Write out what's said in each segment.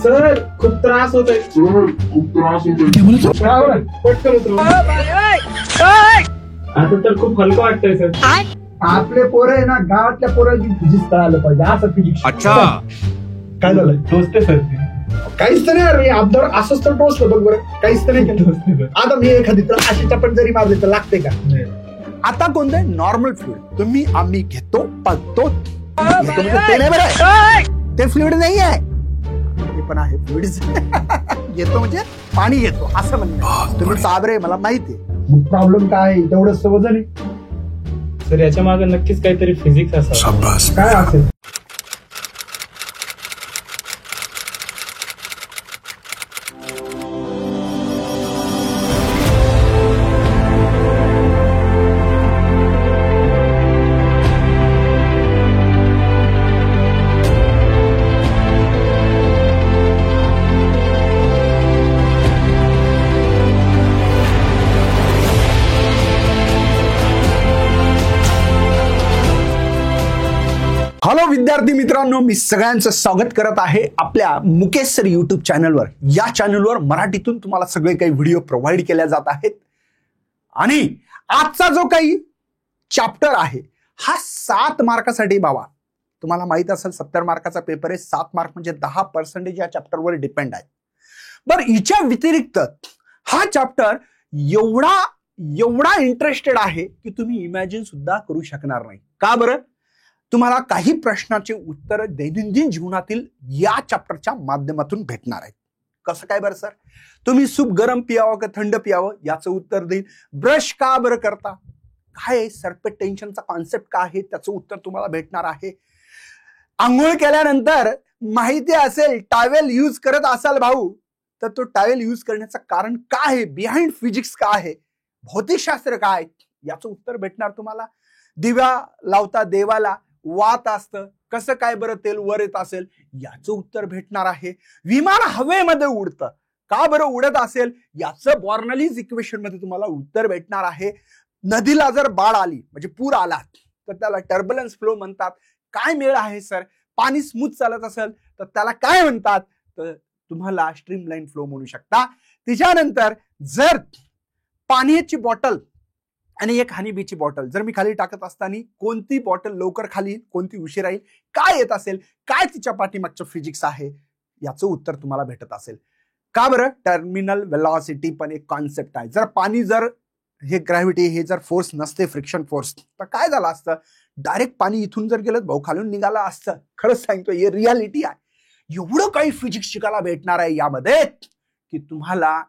Sir खूप त्रास होतोय. पटकन उतरव. आता तर खूप हलकं वाटतंय सर. आपले पोरं आहे ना, गावातल्या पोरांची फिजिक्स कळायला पाहिजे असं फिजिक्स. अच्छा काय झालंय? टोचते सर ते. काहीच तर नाही यार, मी अब्दर असंच तर टोचलं बघ बरं, काहीच तर नाही केलं. आता मी एखादी तर अशी चपट जरी मारली तर लागते का? आता कोणतं नॉर्मल फ्लुइड तुम्ही आम्ही घेतो पाहतो ते नाही बरं, ते फ्लुइड नाही आहे, ते पण आहे फ्लुइड. घेतो म्हणजे पाणी घेतो असं म्हणणं. तुम्ही साबरे मला माहितीये. प्रॉब्लेम काय तेवढंच वजन आहे सर. याच्या मागे नक्कीच काहीतरी फिजिक्स असावं. काय असेल? हॅलो विद्यार्थी मित्रांनो, मी सगळ्यांचं स्वागत करत आहे आपल्या मुकेश सर युट्यूब चॅनलवर. या चॅनलवर मराठीतून तुम्हाला सगळे काही व्हिडिओ प्रोव्हाइड केल्या जात आहेत. आणि आजचा जो काही चॅप्टर आहे हा 7 मार्कासाठी बाबा. तुम्हाला माहित असेल 70 मार्काचा पेपर आहे. 7 मार्क म्हणजे 10% या चॅप्टरवर डिपेंड आहे. बरं, हिच्या व्यतिरिक्त हा चॅप्टर एवढा इंटरेस्टेड आहे की तुम्ही इमॅजिन सुद्धा करू शकणार नाही. का बरं? तुम्हाला काही प्रश्नाचे उत्तर दैनंदिन जीवनातील या चॅप्टरच्या माध्यमातून भेटणार आहेत. कसं काय बरं सर? तुम्ही सूप गरम पियावं का थंड पियावं याचं उत्तर देईल. ब्रश का बरं करता, काय सरपेट टेन्शनचा कॉन्सेप्ट काय आहे त्याचं उत्तर तुम्हाला भेटणार आहे. आंघोळ केल्यानंतर माहिती असेल टॉवेल यूज करत असाल भाऊ, तर तो टॉवेल यूज करण्याचं कारण काय आहे, बिहाइंड फिजिक्स काय आहे, भौतिकशास्त्र काय, याचं उत्तर भेटणार तुम्हाला. दिव्या लावता देवाला वात असतं, कसं काय बरं तेल वर येत असेल याचं उत्तर भेटणार आहे. विमान हवेमध्ये उडतं, का बरं उडत असेल याचं बॉर्नलीज इक्वेशन मध्ये तुम्हाला उत्तर भेटणार आहे. नदीला जर बाढ आली म्हणजे पूर आला तर त्याला टर्ब्युलन्स फ्लो म्हणतात. काय मेळ आहे सर? पाणी स्मूथ चालत असेल तर त्याला काय म्हणतात? तर तुम्हाला स्ट्रीमलाईन फ्लो म्हणू शकता. त्याच्यानंतर जर पाण्याची बॉटल आणि एक हनीबीची बॉटल जर मी खाली टाकत असताना कोणती बॉटल लवकर खाली येईल, कोणती उशीर येईल, काय येत असेल, काय तिच्या पाठीमागचं फिजिक्स आहे याचं उत्तर तुम्हाला भेटत असेल. का बरं? टर्मिनल वेलॉसिटी पण एक कॉन्सेप्ट आहे. जर पाणी जर हे ग्रॅव्हिटी हे जर फोर्स नसते, फ्रिक्शन फोर्स, तर काय झालं असतं? डायरेक्ट पाणी इथून जर गेलं भाऊ खालून निघालं असतं. खरंच सांगतो हे रियालिटी आहे. एवढं काही फिजिक्स शिकायला भेटणार आहे यामध्ये की तुम्हाला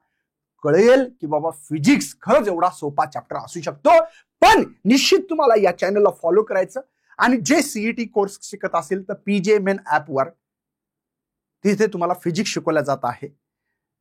कळेल की बाबा फिजिक्स खरंच एवढा सोपा चॅप्टर असू शकतो. पण निश्चित तुम्हाला या चॅनलला फॉलो करायचं. आणि जे सीईटी कोर्स शिकत असेल तर पीजे मेन ऍपवर तिथे तुम्हाला फिजिक्स शिकवलं जात आहे.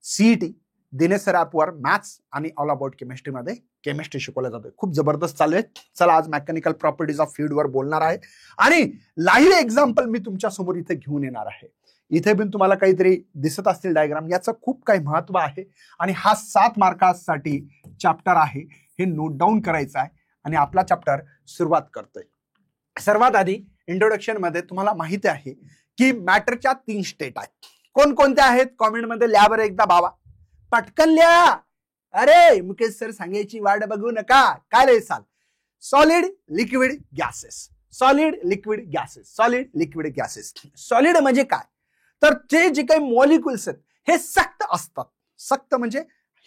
सीईटी दिनेश सर ऍपवर मॅथ्स आणि ऑल अबाउट केमिस्ट्रीमध्ये केमिस्ट्री शिकवलं जातं. खूप जबरदस्त चालू आहे. चला आज मेकॅनिकल प्रॉपर्टीज ऑफ फ्लुइडवर बोलणार आहे आणि लाईव्ह एक्झाम्पल मी तुमच्या समोर इथे घेऊन येणार आहे. इथे पण तुम्हाला काहीतरी दिसत असतील डायग्राम, याचं खूप काही महत्व आहे. आणि हा 7 मार्कासाठी चॅप्टर आहे, हे नोट डाऊन करायचं आहे. आणि आपला चॅप्टर सुरुवात करतोय. सर्वात आधी इंट्रोडक्शन मध्ये तुम्हाला माहिती आहे की मॅटरच्या 3 स्टेट आहेत. कोणकोणत्या आहेत? कॉमेंट मध्ये लिहा बरं एकदा बाबा, पटकन लिहा. अरे मुकेश सर सांगायची वाट बघू नका. काय लिहाल? Solid, liquid, gases. Solid, liquid, gases. Solid, liquid, gases. Solid म्हणजे काय? तर ते जे काही मॉलिक्युल्स आहेत हे सक्त असतात. सक्त म्हणजे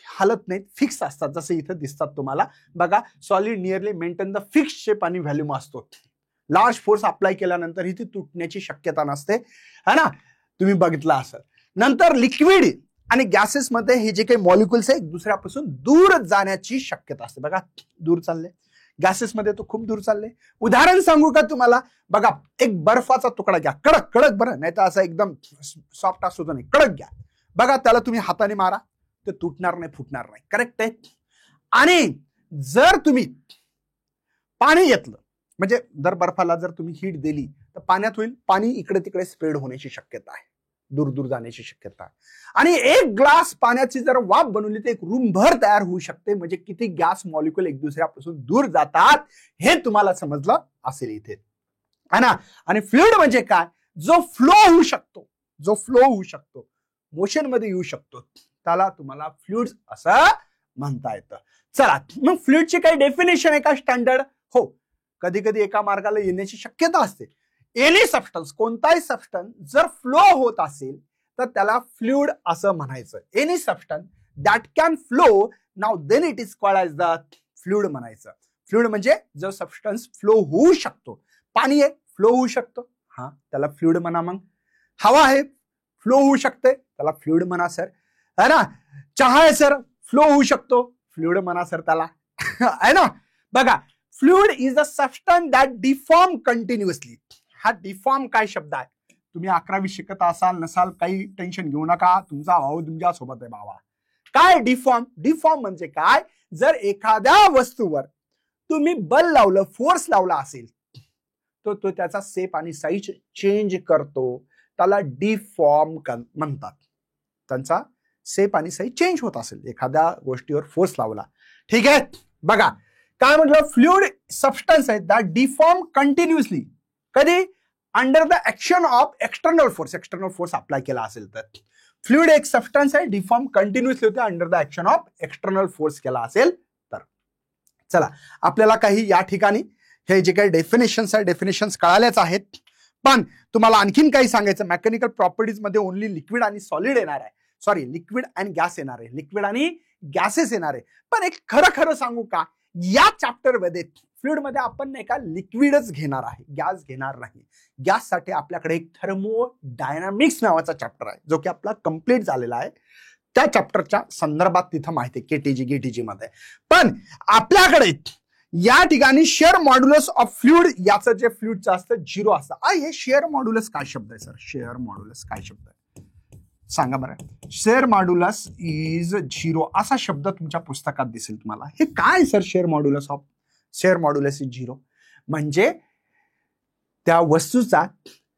हलत नाहीत, फिक्स असतात. जसे इथं दिसतात तुम्हाला बघा. Solid nearly maintain the fix shape आणि व्हॅल्यूम असतो. लार्ज फोर्स अप्लाय केल्यानंतर ही ती तुटण्याची शक्यता नसते, है ना? तुम्ही बघितलं असेल. नंतर लिक्विड आणि गॅसेस मध्ये हे जे काही मॉलिक्युल्स आहे एक दुसऱ्यापासून दूर जाण्याची शक्यता असते. बघा दूर चालले. गॅसेस मध्ये तो खूप दूर चालले. उदाहरण सांगू का तुम्हाला? बघा एक बर्फाचा तुकडा घ्या, कडक कडक, बरं नाही तर असं एकदम सॉफ्ट असतो नाही, कडक घ्या. बघा त्याला तुम्ही हाताने मारा, ते तुटणार नाही, फुटणार नाही. करेक्ट आहे. आणि जर तुम्ही पाणी घेतलं म्हणजे जर बर्फाला जर तुम्ही हीट दिली तर पाण्यात होईल, पाणी इकडे तिकडे स्प्रेड होण्याची शक्यता आहे, दूर दूर जाण्याची शक्यता आहे. आणि एक ग्लास पाण्याची जर वाफ बनवली तर एक रूमभर तयार होऊ शकते. म्हणजे किती गॅस मॉलिक्युल एक दुसऱ्यापासून दूर जातात हे तुम्हाला समजलं असेल इथे, है ना? आणि फ्लुइड म्हणजे काय? जो फ्लो होऊ शकतो, जो फ्लो होऊ शकतो. मोशन मध्ये येऊ शकतो त्याला तुम्हाला फ्लुइड्स असं म्हणता येतं. चला मग फ्लुइडची काही डेफिनेशन आहे का स्टँडर्ड? हो, कधी कधी एका मार्गाला येण्याची शक्यता असते. एनी सबस्टन्स, कोणताही सबस्टन्स जर फ्लो होत असेल तर त्याला फ्लुइड असं म्हणायचं. Any substance that can flow, now then it is called as the fluid म्हणायचं. फ्लुइड म्हणजे जो सबस्टन्स फ्लो होऊ शकतो. पाणी आहे, फ्लो होऊ शकतो, हा त्याला फ्लुइड म्हणा. मग हवा आहे, फ्लो होऊ शकते, त्याला फ्लुइड म्हणा सर. है ना, चहा आहे सर, फ्लो होऊ शकतो, फ्लुइड म्हणा सर त्याला. आहे ना. बघा, fluid is a substance that deform continuously. हा डिफॉर्म काय शब्द आहे? तुम्ही 11वी शिकत असाल नसाल काही टेन्शन घेऊ नका, तुमचा भाऊ तुमच्या सोबत आहे बाबा. काय डिफॉर्म? डिफॉर्म म्हणजे काय? जर एखाद्या वस्तूवर तुम्ही बल लावलं, फोर्स लावला असेल तर तो त्याचा शेप आणि साईज चेंज करतो, त्याला डिफॉर्म म्हणतात. त्यांचा शेप आणि साईज चेंज होत असेल एखाद्या गोष्टीवर फोर्स लावला. ठीक आहे. बघा काय म्हटलं, फ्लुइड सबस्टन्स आहे दॅट डिफॉर्म कंटिन्युअसली. कधी? Under the action of external force. External force apply केला असेल तर. फ्लुइड एक सबस्टन्स आहे, डिफॉर्म कंटिन्युअसली होते under the action of external force केला असेल तर. चला, आपल्याला काही या ठिकाणी हे जे काही डेफिनेशन्स आहे, डेफिनेशन्स कळाल्याच आहेत. पण तुम्हाला आणखीन काही सांगायचं, मेकॅनिकल प्रॉपर्टीज मध्ये ओनली लिक्विड आणि सॉलिड येणार आहे. सॉरी, लिक्विड अँड गॅस येणार आहे, लिक्विड आणि गॅसेस येणार आहे. पण एक खरं खरं सांगू का, या चॅप्टर मध्ये फ्लुइड मध्ये आपण नाही का लिक्विडच घेणार आहे, गॅस घेणार नाही. गॅससाठी आपल्याकडे एक थर्मोडायनामिक्स नावाचा चॅप्टर आहे जो की आपला कंप्लीट झालेला आहे. त्या चॅप्टरच्या संदर्भात तिथं माहिती केटीजी गेटीजी मध्ये. पण आपल्याकडे या ठिकाणी शेअर मॉड्युलस ऑफ फ्लुइड, याचं जे फ्लुइडचं असतं 0 असतं. हे शेअर मॉड्युलस काय शब्द आहे सर? शेअर मॉड्युलस काय शब्द आहे सांगा बरं. शेअर मॉड्युलस इज 0 असा शब्द तुमच्या पुस्तकात दिसेल तुम्हाला. हे काय sir share modulus of? Share modulus is 0 म्हणजे त्या वस्तूचा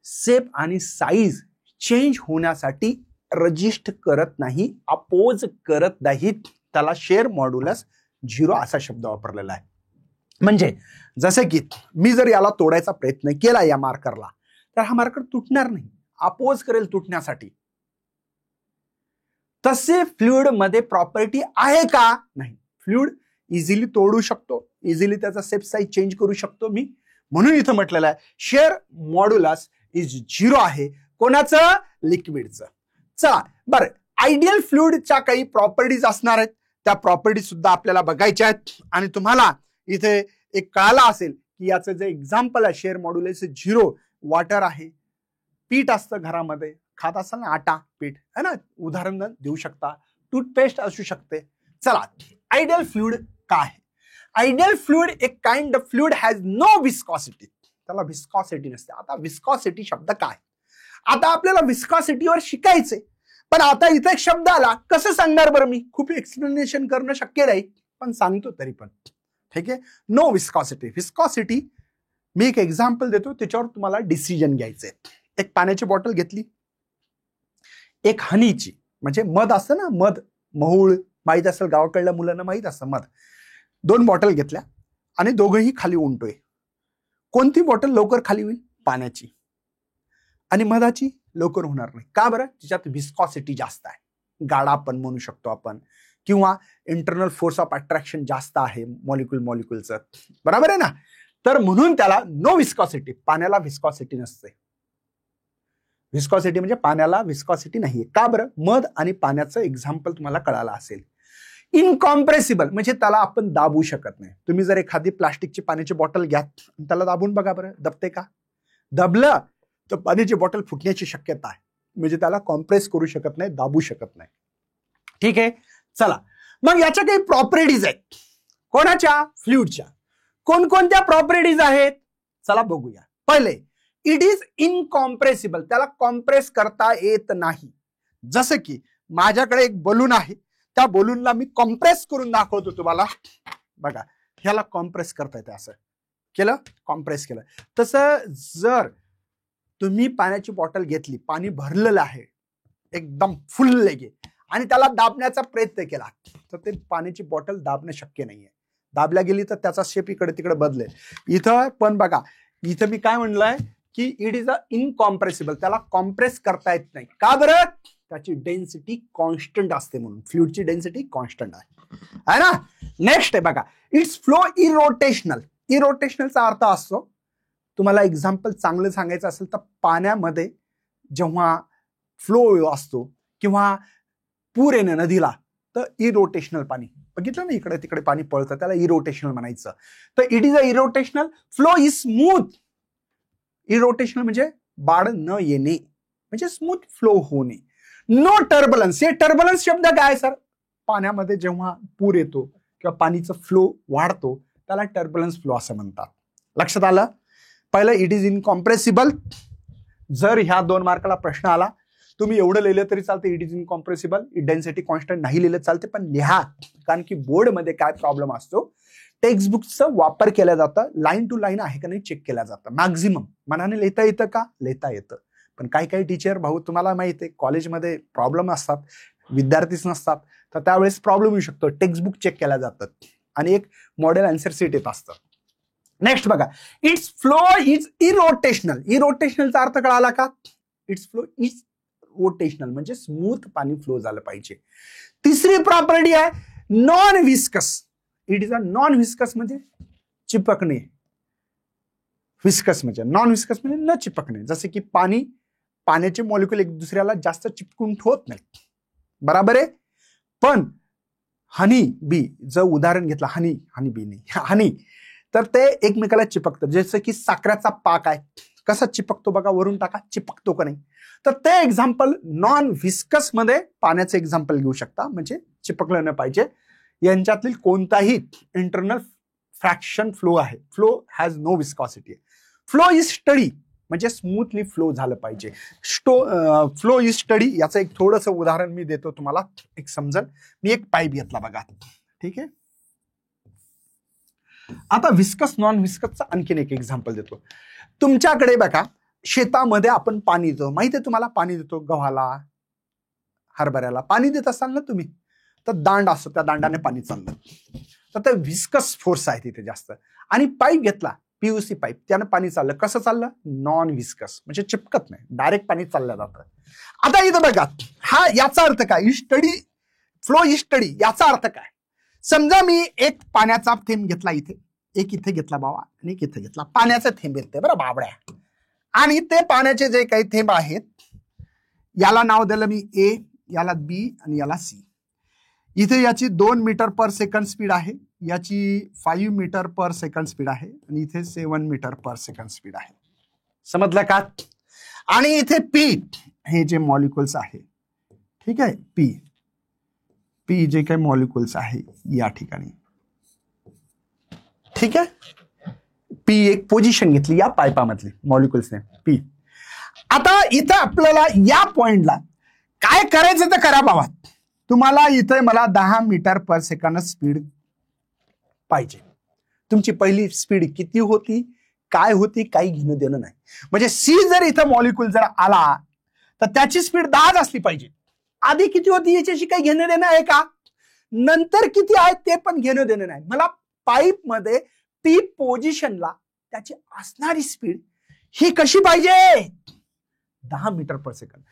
शेप आणि साईज चेंज होण्यासाठी रजिस्ट करत नाही, अपोज करत नाहीत, त्याला शेअर मॉड्युलस 0 असा शब्द वापरलेला आहे. म्हणजे जसं की मी जर याला तोडायचा प्रयत्न केला या मार्करला तर हा मार्कर तुटणार नाही, अपोज करेल तुटण्यासाठी. तसे फ्लुइड मध्ये प्रॉपर्टी आहे का? नाही. फ्लुइड इझिली तोडू शकतो, इझिली त्याचा शेप साईज चेंज करू शकतो मी. म्हणून इथं म्हटलेलं आहे शेअर मॉड्युलस इज 0 आहे. कोणाचं? लिक्विडचं. चला बरं, आयडियल फ्लुइडच्या काही प्रॉपर्टीज असणार आहेत, त्या प्रॉपर्टी सुद्धा आपल्याला बघायच्या आहेत. आणि तुम्हाला इथे एक कळाला असेल की याचं जे एक्झाम्पल आहे शेअर मॉड्युलस 0, वॉटर आहे, पीठ असतं घरामध्ये, खात असाल ना आटा, पीठ है ना, उदाहरण देऊ शकता, टूथपेस्ट असू शकते. चला, आयडियल फ्लुइड काय आहे? आयडियल फ्लुइड एक kind of fluid has no viscosity. त्याला विस्कॉसिटी नसते. आता विस्कॉसिटी शब्द काय? आता आपल्याला विस्कॉसिटीवर शिकायचंय, पण आता इथे एक शब्द आला, कसं सांगणार बरं मी? खूप एक्सप्लेनेशन करणं शक्य नाही, पण सांगतो तरी पण. ठीक आहे. No viscosity. विस्कॉसिटी मी एक एक्झाम्पल देतो, त्याच्यावर तुम्हाला डिसिजन घ्यायचंय. एक पाण्याची बॉटल घेतली, एक हनीची म्हणजे मध असतं ना, मध, महूळ माहित असेल, गावाकडल्या मुलांना माहित असतं मध. 2 बॉटल घेतल्या आणि दोघंही खाली उंटोय. कोणती बॉटल लवकर खाली होईल? पाण्याची. आणि मधाची लवकर होणार नाही. का बरं? तिच्यात विस्कॉसिटी जास्त आहे, गाडा पण म्हणू शकतो आपण, किंवा इंटरनल फोर्स ऑफ अट्रॅक्शन जास्त आहे मॉलिक्युलचं. बरोबर आहे ना. तर म्हणून त्याला नो विस्कॉसिटी. पाण्याला विस्कॉसिटी नसते. विस्कॉसिटी म्हणजे पाण्याला विस्कॉसिटी नाहीये. का बरं? मध आणि पाण्याचं एक्झाम्पल तुम्हाला कळालं असेल. इनकॉम्प्रेसिबल म्हणजे त्याला आपण दाबू शकत नाही. तुम्ही जर एखादी प्लास्टिकची पाण्याची बॉटल घ्या, त्याला दाबून बघा बरं, दबते का? दबलं तर पाण्याची बॉटल फुटण्याची शक्यता आहे. म्हणजे त्याला कॉम्प्रेस करू शकत नाही, दाबू शकत नाही. ठीक आहे. चला, मग याच्या काही प्रॉपर्टीज आहेत. कोणाच्या? फ्लुइडच्या. कोणकोणत्या प्रॉपर्टीज आहेत? चला बघूया. पहिले, इट इज इनकॉम्प्रेसिबल. त्याला कॉम्प्रेस करता येत नाही. जसं की माझ्याकडे एक बलून आहे, त्या बलूनला मी कॉम्प्रेस करून दाखवतो तुम्हाला. बघा, ह्याला कॉम्प्रेस करता येते. असं केलं, कॉम्प्रेस केलं. तसं जर तुम्ही पाण्याची बॉटल घेतली, पाणी भरलेलं आहे एकदम फुल लेगे, आणि त्याला दाबण्याचा प्रयत्न केला तर ते पाण्याची बॉटल दाबणं शक्य नाहीये. दाबल्या गेली तर त्याचा शेप इकडे तिकडे बदलेल. इथं पण बघा, इथं मी काय म्हणलंय की इट इज अ इनकॉम्प्रेसिबल. त्याला कॉम्प्रेस करता येत नाही. का बरं? त्याची डेन्सिटी कॉन्स्टंट असते, म्हणून फ्लुइडची डेन्सिटी कॉन्स्टंट आहे ना. नेक्स्ट आहे बघा, इट्स फ्लो इरोटेशनल. इरोटेशनलचा अर्थ असतो, तुम्हाला एक्झाम्पल चांगलं सांगायचं असेल तर पाण्यामध्ये जेव्हा फ्लो असतो किंवा पूर येणं नदीला, तर इरोटेशनल पाणी बघितलं ना, इकडे तिकडे पाणी पळतं, त्याला इरोटेशनल म्हणायचं. तर it is a irrotational. Flow is smooth. Irrotational म्हणजे बाळ न येणे, म्हणजे स्मूथ फ्लो होणे. No turbulence. हे टर्बुलन्स शब्द काय सर? पाण्यामध्ये जेव्हा पूर येतो किंवा पाणीचा फ्लो वाढतो त्याला टर्बुलन्स फ्लो असं म्हणतात. लक्षात आलं? पहिलं, इट इज इनकॉम्प्रेसिबल. जर ह्या 2 मार्काला प्रश्न आला, तुम्ही एवढं लिहिलं तरी चालते, it is incompressible. Density constant नाही लिहिलं चालते, पण लिहा. कारण की बोर्डमध्ये काय प्रॉब्लेम असतो, टेक्स्टबुकचा वापर केला जातं, लाईन टू लाईन आहे का नाही चेक केला जातं. मॅक्झिमम मनाने लिहिता येतं का? लिहिता येतं. पण काही टीचर भाऊ, तुम्हाला माहिती आहे कॉलेजमध्ये प्रॉब्लेम असतात, विद्यार्थीच नसतात, तर त्यावेळेस प्रॉब्लेम येऊ शकतो. टेक्स्टबुक चेक केल्या जातात आणि एक मॉडेल आन्सर सीट येत असतं. नेक्स्ट बघा, इट्स फ्लो इज इरोटेशनल. इरोटेशनलचा अर्थ कळाला का? इट्स फ्लो इज रोटेशनल म्हणजे स्मूथ पाणी फ्लो झालं पाहिजे. तिसरी प्रॉपर्टी आहे non viscous. It is a non viscous म्हणजे चिपकणे. व्हिस्कस म्हणजे नॉन व्हिस्कस म्हणजे न चिपकणे. जसे की पाण्याचे मॉलिक्युल एक दुसऱ्याला जास्त चिपकून ठेवत नाही, बराबर आहे. पण हनी बी जर उदाहरण घेतलं, हनी बी नाही, हनी, तर ते एकमेकाला चिपकतं. जसं की साखरेचा पाक आहे, कसा चिपकतो बघा, वरून टाका, चिपकतो का नाही. तर ते एक्झाम्पल नॉन व्हिस्कस मध्ये पाण्याचं एक्झाम्पल घेऊ शकता, म्हणजे चिपकलं न पाहिजे. यांच्यातील कोणताही इंटरनल फ्रॅक्शन फ्लो आहे. Flow has no viscosity. Flow is steady म्हणजे स्मूथली फ्लो झालं पाहिजे. फ्लो इज स्टडी याचं एक थोडंसं उदाहरण मी देतो तुम्हाला, एक समजल. मी एक पाईप घेतला बघा, ठीक आहे. आता व्हिस्कस नॉन व्हिस्कसचा आणखीन एक एक्झाम्पल देतो. तुमच्याकडे बघा शेतामध्ये आपण पाणी देतो, माहिती आहे तुम्हाला, पाणी देतो गव्हाला, हरभऱ्याला पाणी देत असाल ना तुम्ही, तर दांड असतो, त्या दांडाने पाणी चाललं, तर ते व्हिस्कस फोर्स आहे तिथे जास्त. आणि पाईप घेतला, पीयूसी पाईप, त्यानं पाणी चाललं, कसं चाललं? नॉन व्हिस्कस म्हणजे चिपकत नाही, डायरेक्ट पाणी चाललं जातं. आता इथं बघा, हा याचा अर्थ काय? स्टडी फ्लो इज स्टडी याचा अर्थ काय? समजा मी एक पाण्याचा थेंब घेतला, एक इथे घेतला बाबा आणि एक इथे घेतला, पाण्याचा थेंब येते बरं बाबड्या, आणि ते पाण्याचे जे काही थेंब आहेत, याला नाव दिलं मी ए, याला बी आणि याला सी. इथे याची 2 मीटर पर सेकंड स्पीड आहे, याची 5 मीटर पर सेकंड स्पीड आहे, आणि इथे 7 मीटर पर सेकंड स्पीड आहे. समजलं का? आणि इथे पी हे जे मॉलिक्युल्स आहे, ठीक आहे, पी जे काही मॉलिक्युल्स आहे या ठिकाणी, ठीक आहे. पी एक पोझिशन घेतली या पाईपामधली मॉलिक्युल्सने, पी. आता इथं आपल्याला या पॉइंटला काय करायचं तर करा बाबा. तुम्हाला इथे मला 10 मीटर पर सेकंड स्पीड पाहिजे. तुमची पहिली स्पीड किती होती, काय होती, काही घेणं देणं नाही. म्हणजे सी जर इथं मॉलिक्युल जर आला तर त्याची स्पीड 10 असली पाहिजे. आधी किती होती याच्याशी काही घेणं देणं आहे का? नंतर किती आहे ते पण घेणं देणं नाही. मला पाईप मध्ये पी पोझिशनला त्याची असणारी स्पीड ही कशी पाहिजे? 10 मीटर पर सेकंड.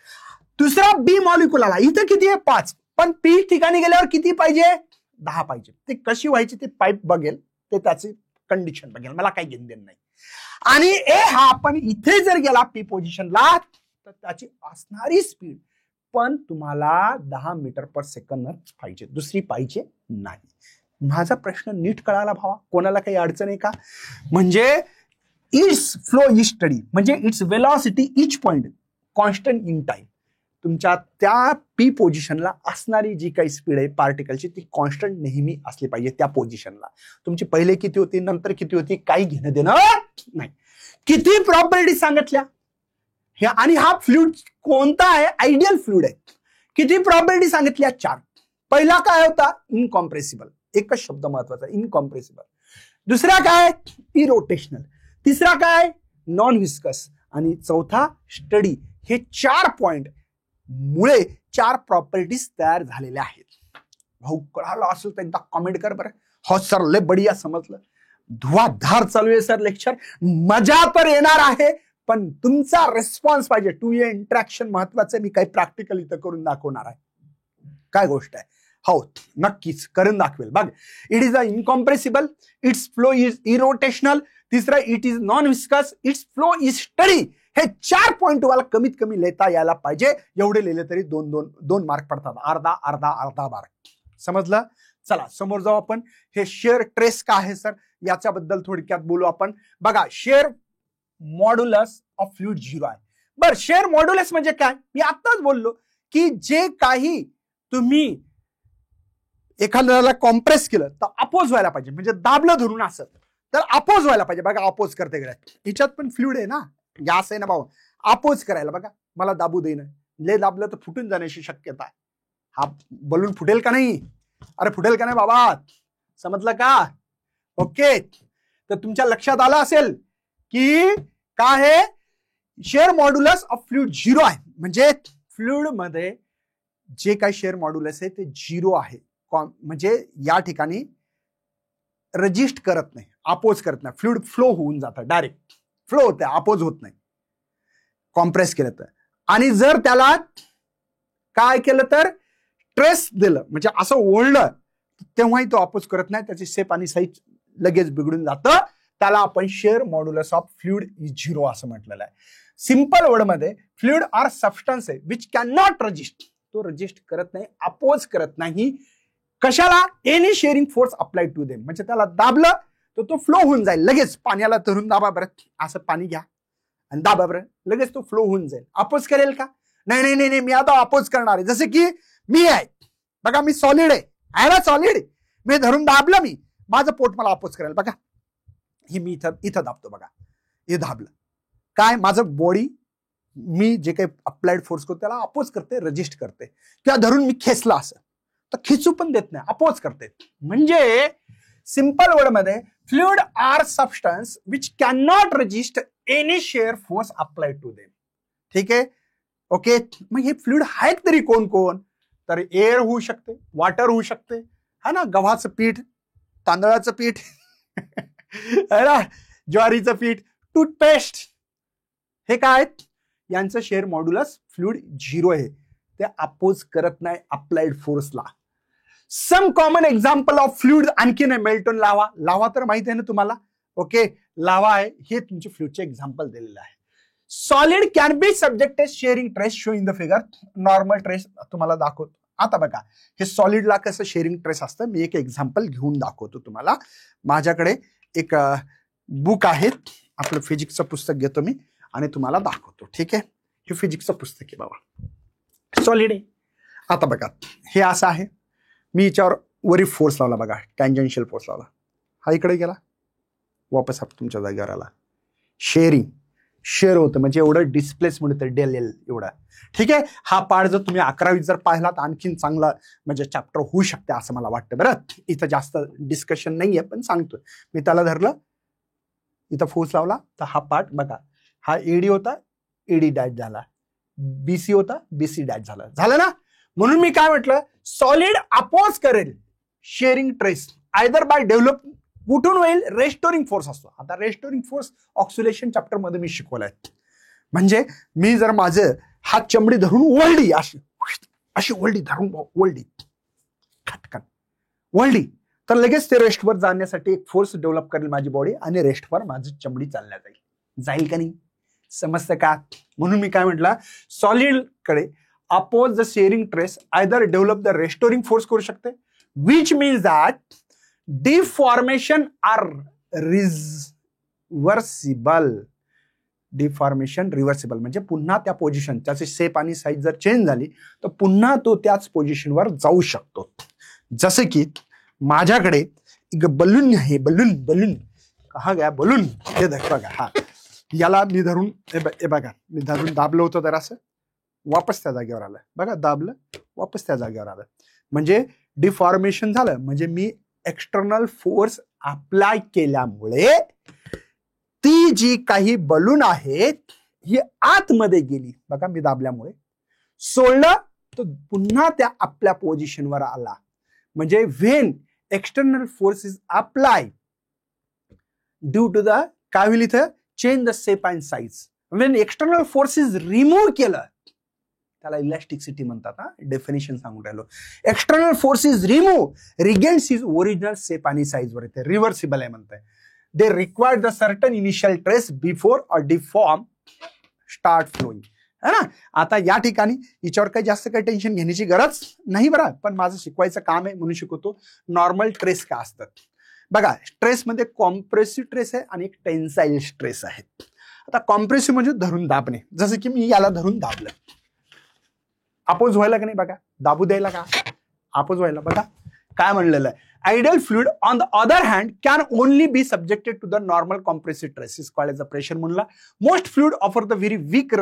दुसरा बी मॉलिक्युल आला, इथं किती आहे? 5, पण पी ठिकाणी गेल्यावर किती पाहिजे? 10 पाहिजे. ते कशी व्हायची ते पाईप बघेल, ते त्याची कंडिशन बघेल, मला काही घेणं देणं नाही. आणि ए हा आपण इथे जर गेला पी पोझिशनला तर त्याची असणारी स्पीड पण तुम्हाला 10 मीटर पर सेकंदच पाहिजे, दुसरी पाहिजे नाही. माझा प्रश्न नीट कळाला भावा? कोणाला काही अडचण आहे का? म्हणजे इट्स फ्लो इज स्टडी म्हणजे it's velocity each point constant in time. तुमच्या त्या पी पोझिशनला असणारी जी काही स्पीड आहे पार्टिकलची ती कॉन्स्टंट नेहमी असली पाहिजे त्या पोझिशनला. तुमची पहिले किती होती, नंतर किती होती, काही घेणं देणं नाही. किती प्रॉपर्टी सांगितल्या आणि हा फ्लुइड कोणता आहे? आयडियल फ्लुइड आहे. किती प्रॉपर्टी सांगितल्या? 4. पहिला काय होता? इनकॉम्प्रेसिबल. एकच शब्द महत्वाचा, इनकॉम्प्रेसिबल. दुसरा काय? इरोटेशनल. तिसरा काय? Non viscous. आणि चौथा स्टडी. हे 4 पॉइंट मुळे 4 प्रॉपर्टीज तयार झालेल्या आहेत. भाऊ कळालं असेल तर एकदा कमेंट कर बरं. हो सर लय बढिया समजलं. धुवाधार चालू आहे सर लेक्चर, मजा तर येणार आहे, पण तुमचा रिस्पॉन्स पाहिजे. टू वे इंटरॅक्शन महत्वाचं. मी काही प्रॅक्टिकल इथं करून दाखवणार आहे. काय गोष्ट आहे? हो, नक्कीच करून दाखवेल. बघ, it is a incompressible, its flow is irrotational, तिसरा it is non viscous, its flow is steady. हे 4 पॉइंट तुम्हाला कमीत कमी लिहिता यायला पाहिजे. एवढे लिहिले तरी दोन मार्क पडतात. अर्धा मार्क. समजलं? चला समोर जाऊ आपण. हे शेअर ट्रेस का आहे सर, याच्याबद्दल थोडक्यात बोलू आपण. बघा, शेअर मॉड्युलस ऑफ फ्लुइड 0 आहे. बरं, शेअर मॉड्युलस म्हणजे काय? मी आताच बोललो की जे काही तुम्ही एखाद्याला कॉम्प्रेस केलं तर अपोज व्हायला पाहिजे. म्हणजे दाबलं धरून असं तर अपोज व्हायला पाहिजे. बघा, अपोज करते गेल्या हिच्यात पण फ्लुइड आहे ना, गॅस आहे ना भाऊ. अपोज करायला बघा, मला दाबू देईन. ले दाबलं तर फुटून जाण्याची शक्यता आहे. हा बलून फुटेल का नाही? अरे फुटेल का नाही बाबा? समजलं का? ओके, तर तुमच्या लक्षात आलं असेल की काय आहे? शेअर मॉड्युलस ऑफ फ्लुइड 0 आहे. म्हणजे फ्लुइड मध्ये जे काही शेअर मॉड्युलस आहे ते 0 आहे. म्हणजे या ठिकाणी रजिस्ट करत नाही, अपोज करत नाही. फ्लुइड फ्लो होऊन जातं, डायरेक्ट फ्लो होते, अपोज होत नाही कॉम्प्रेस केलं तर. आणि जर त्याला काय केलं तर ट्रेस दिलं, म्हणजे असं ओढलं, तेव्हाही तो अपोज करत नाही. त्याची शेप आणि साईज लगेच बिघडून जातं. त्याला आपण shear modulus of fluid is 0 असं म्हटलेलं आहे. सिंपल वर्ड मध्ये फ्लुइड आर सबस्टन्स आहे विच कॅन नॉट रजिस्ट. तो रजिस्ट करत नाही, अपोज करत नाही. कशाला? Any shearing force applied to them. म्हणजे त्याला दाबलं तर तो फ्लो होऊन जाईल लगेच. पाण्याला धरून दाबा बरं, असं पाणी घ्या आणि दाबा बरं, लगेच तो फ्लो होऊन जाईल. अपोज करेल का? नाही नाही नाही, मी आता अपोज करणार आहे. जसे की मी आहे बघा, मी सॉलिड आहे ना, सॉलिड. मी धरून दाबलं, मी माझं पोट मला अपोज करायला. बघा, ही मी इथं दाबतो बघा, हे दाबलं काय, माझं बॉडी मी जे काही अप्लाइड फोर्स करतो त्याला अपोज करते, रजिस्ट करते. किंवा धरून मी खेचला असं तर खिचू पण देत नाही, अपोज करते. म्हणजे सिंपल वर्ड मध्ये fluid are substance which can not resist any shear force applied to them. ठीक आहे, ओके. मग हे फ्लुइड आहेत तरी कोण कोण? तर एअर होऊ शकते, वॉटर होऊ शकते, है ना, गव्हाचं पीठ, तांदळाचं पीठ, है ना, ज्वारीचं पीठ, टूथपेस्ट. हे काय? यांचं शेअर मॉड्युलस फ्लुइड 0 आहे. ते अपोज करत नाही अप्लाइड फोर्सला. Some common example of fluid आणखीन आहे. मेल्टन लावा. लावा तर माहिती आहे ना तुम्हाला. ओके, लावा आहे, हे तुमचे फ्लुइडचे एक्झाम्पल दिलेलं आहे. Solid can be subjected shearing stress show in the figure. Normal stress तुम्हाला दाखवतो. आता बघा, हे सॉलिडला कसं शेअरिंग ट्रेस असतं, मी एक एक्झाम्पल घेऊन दाखवतो तुम्हाला. माझ्याकडे एक बुक आहे, आपलं फिजिक्सचं पुस्तक घेतो मी आणि तुम्हाला दाखवतो. ठीक आहे, हे फिजिक्सचं पुस्तक आहे बाबा, सॉलिड आहे. आता बघा, हे असं आहे. मी याच्यावर वरी फोर्स लावला बघा, टँजेन्शियल फोर्स लावला, हा इकडे गेला, वापस तुमच्या जागेवर आला. शेअर होतं, म्हणजे एवढं डिस्प्लेसमेंट होतं, डेल एल एवढा. ठीक आहे, हा पार्ट जर तुम्ही 11वीत जर पाहिला तर आणखीन चांगला म्हणजे चॅप्टर होऊ शकते असं मला वाटतं. बरं, इथं जास्त डिस्कशन नाहीये पण सांगतोय. मी त्याला धरलं, इथं फोर्स लावला तर हा पार्ट बघा, हा एडी होता, एडी डॅश झाला, बीसी होता, बीसी डॅश झाला. झालं ना. म्हणून मी काय म्हटलं, सॉलिड अपोज करेल shearing stress either by develop. कुठून होईल? रेस्टोरिंग फोर्स असतो. आता रेस्टोरिंग फोर्स ऑक्सिलेशन चॅप्टर मध्ये मी शिकवलाय. म्हणजे मी जर माझं हात चमडी धरून वळली, अशी वळली, धरून वळली, खटकन वळली, तर लगेच ते रेस्टवर जाण्यासाठी एक फोर्स डेव्हलप करेल माझी बॉडी आणि रेस्टवर माझी चमडी चालल्या जाईल का नाही? समजतं का? म्हणून मी काय म्हटलं, सॉलिड कडे oppose the shearing stress either develop the restoring force करू शकते, which means that deformation are reversible. Deformation reversible म्हणजे पुन्हा त्या पोझिशन, त्याची शेप आणि साईज जर चेंज झाली तर पुन्हा तो त्याच पोझिशनवर जाऊ शकतो. जसे की माझ्याकडे एक बलून आहे, बलून कहा गया बलून, हे बघा, हा याला मी धरून, हे बघा, मी धरून दाबलं होतं तर असं वापस त्या जागेवर आलं. बघा, दाबलं वापस त्या जागेवर आलं, म्हणजे डिफॉर्मेशन झालं. म्हणजे मी एक्सटर्नल फोर्स अप्लाय केल्यामुळे ती जी काही बलून आहे ही आतमध्ये गेली. बघा, मी दाबल्यामुळे सोडलं तर पुन्हा त्या आपल्या पोझिशनवर आला. म्हणजे when external force is apply due to the, काय होईल इथं, change the shape and size. When external forces remove केलं त्याला इलॅस्टिसिटी म्हणतात. डेफिनेशन सांगून राहिलो. External forces remove regains his original shape आणि साईज वर येते. रिव्हर्सिबल आहे म्हणताय. They require the certain initial stress before a deform start flowing. है ना. आता या ठिकाणी याच्यावर काही जास्त काही टेन्शन घेण्याची गरज नाही बरं, पण माझं शिकवायचं काम आहे म्हणून शिकवतो. नॉर्मल ट्रेस का असतात बघा. स्ट्रेसमध्ये कॉम्प्रेसिव्ह स्ट्रेस आहे आणि एक टेन्साईल स्ट्रेस आहे. आता कॉम्प्रेसिव्ह म्हणजे धरून दाबणे. जसं की मी याला धरून दाबलं, अपोज व्हायला का नाही बघा. दाबू द्यायला का अपोज व्हायला बघा. काय म्हणलेलं आहे. Ideal fluid on the other hand can only be subjected to the normal compressive stress is called as the pressure म्हणला. Most fluid offer the very weak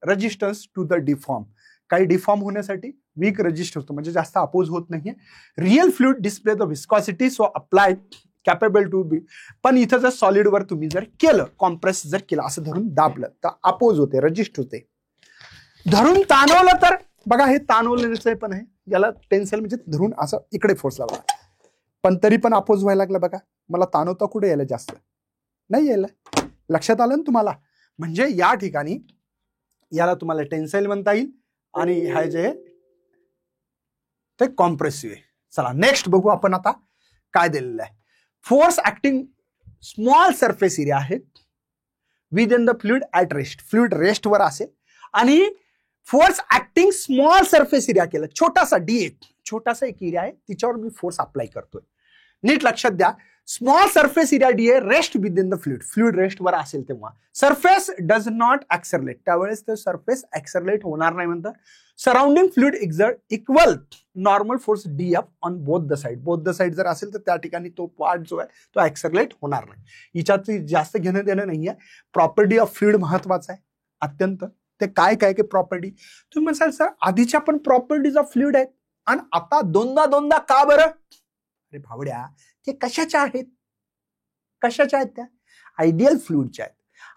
resistance to the deform. काही deform होण्यासाठी weak resist होतो म्हणजे जास्त oppose होत नाहीये. Real fluid display the viscosity so apply capable to be. पण इथं जर सॉलिडवर तुम्ही जर केलं, कॉम्प्रेस जर केलं, असं धरून दाबलं तर अपोज होते, रजिस्ट होते. धरून ताणवलं तर बघा हे ताणवलेलं पण आहे. याला टेन्साईल म्हणजे धरून असं इकडे फोर्स लावला, पण तरी पण अपोज व्हायला लागला बघा. मला ताणवता कुठे यायला जास्त नाही यायला. लक्षात आलं ना तुम्हाला. म्हणजे या ठिकाणी याला तुम्हाला टेन्साईल म्हणता येईल आणि हे जे ते कॉम्प्रेसिव्ह आहे. चला नेक्स्ट बघू आपण आता काय दिलेलं आहे. Force acting small surface area आहे within the fluid at rest. Fluid रेस्टवर असेल आणि force acting small surface area केलं. छोटासा छोटासा एक एरिया आहे तिच्यावर मी फोर्स अप्लाय करतोय. नीट लक्षात द्या. स्मॉल सरफेस एरिया डी आहे rest within the fluid. Fluid रेस्टवर असेल तेव्हा सरफेस डज नॉट ऍक्सरलेट. त्यावेळेस ते सरफेस ऍक्सरलेट होणार नाही म्हणतात. Surrounding fluid exert equal normal force D F on both the side. Both the side जर असेल तर त्या ठिकाणी तो पार्ट जो आहे तो ऍक्सरलेट होणार नाही. हिच्यात जास्त घेणं देणं नाहीये. प्रॉपर्टी ऑफ फ्लुइड महत्वाचा आहे अत्यंत. ते काय काय काय प्रॉपर्टी तुम्ही म्हणाल सर आधीच्या पण प्रॉपर्टीज ऑफ फ्लुइड आहेत आणि आता दोनदा का बरं. अरे भावड्या ते कशाच्या आहेत. कशाच्या आहेत त्या आयडियल फ्लुइडच्या आहेत.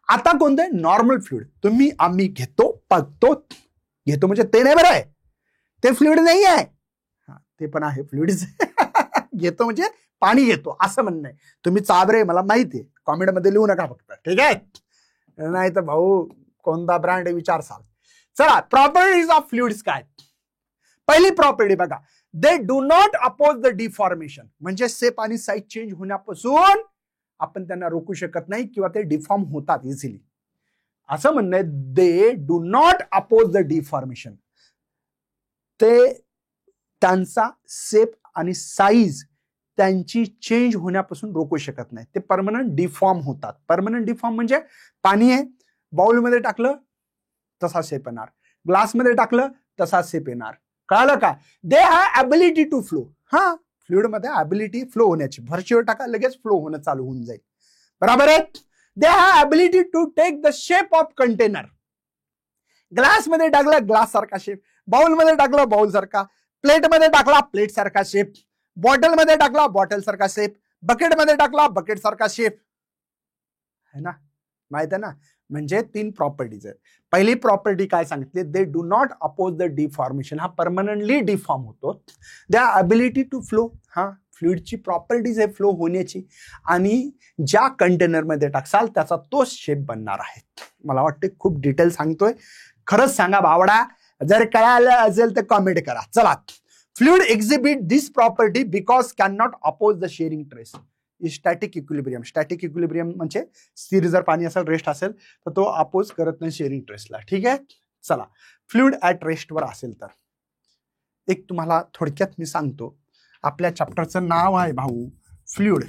आता कोणते नॉर्मल फ्लुइड तुम्ही आम्ही घेतो पागतो. घेतो म्हणजे ते नाही बरं आहे, ते फ्लुइड नाही आहे. ते पण आहे फ्लुइड. घेतो म्हणजे पाणी घेतो असं म्हणणं आहे. तुम्ही चाबरे मला माहिती आहे. कॉमेंटमध्ये लिहू नका फक्त, ठीक आहे. नाही तर भाऊ कोणता ब्रँड आहे विचारसाल. चला प्रॉपर्टीज ऑफ फ्लुइड्स काय. पहिली प्रॉपर्टी बघा. They do not oppose the deformation. म्हणजे शेप आणि साईज चेंज होण्यापासून आपण त्यांना रोखू शकत नाही किंवा ते डिफॉर्म होतात इझिली असं म्हणणं आहे. They do not oppose the deformation. ते त्यांचा शेप आणि साईज त्यांची चेंज होण्यापासून रोखू शकत नाही. ते परमनंट डिफॉर्म होतात. परमनंट डिफॉर्म म्हणजे पाणी आहे बाउलमध्ये टाकलं तसा शेप येणार, ग्लासमध्ये टाकलं तसा शेप येणार. कळालं का. They have ability to flow. हा फ्लुइड मध्ये ॲबिलिटी फ्लो होण्याची. भरशीवर टाका लगेच फ्लो होणं चालू होऊन जाईल. बरोबर आहे. They have ability to take the shape of container. ग्लासमध्ये टाकलं ग्लास सारखा शेप, बाउलमध्ये टाकलं बाउल सारखा, प्लेटमध्ये टाकला प्लेट सारखा शेप, बॉटलमध्ये टाकला बॉटल सारखा शेप, बकेटमध्ये टाकला बकेट सारखा शेप. है ना, माहित आहे ना. म्हणजे 3 प्रॉपर्टीज आहेत. पहिली प्रॉपर्टी काय सांगितली. They do not oppose the deformation. हा परमनंटली डिफॉर्म होतो. They are ability to flow. हा फ्लुइडची प्रॉपर्टीज आहे फ्लो होण्याची आणि ज्या कंटेनरमध्ये टाकसाल त्याचा तो शेप बनणार आहे. मला वाटते खूप डिटेल सांगतोय. खरंच सांगा भावडा. जर कळालं असेल तर कॉमेंट करा. चला. Fluid exhibit this property because can not oppose the shearing stress. Static equilibrium. Static equilibrium म्हणजे स्थिर जर पाणी असेल रेस्ट असेल तर तो अपोज करत नाही शेअरिंग ट्रेसला. ठीक आहे. चला. फ्लुइड ऍट रेस्टवर असेल तर एक तुम्हाला थोडक्यात मी सांगतो. आपल्या चॅप्टरचं नाव आहे भाऊ फ्लुइड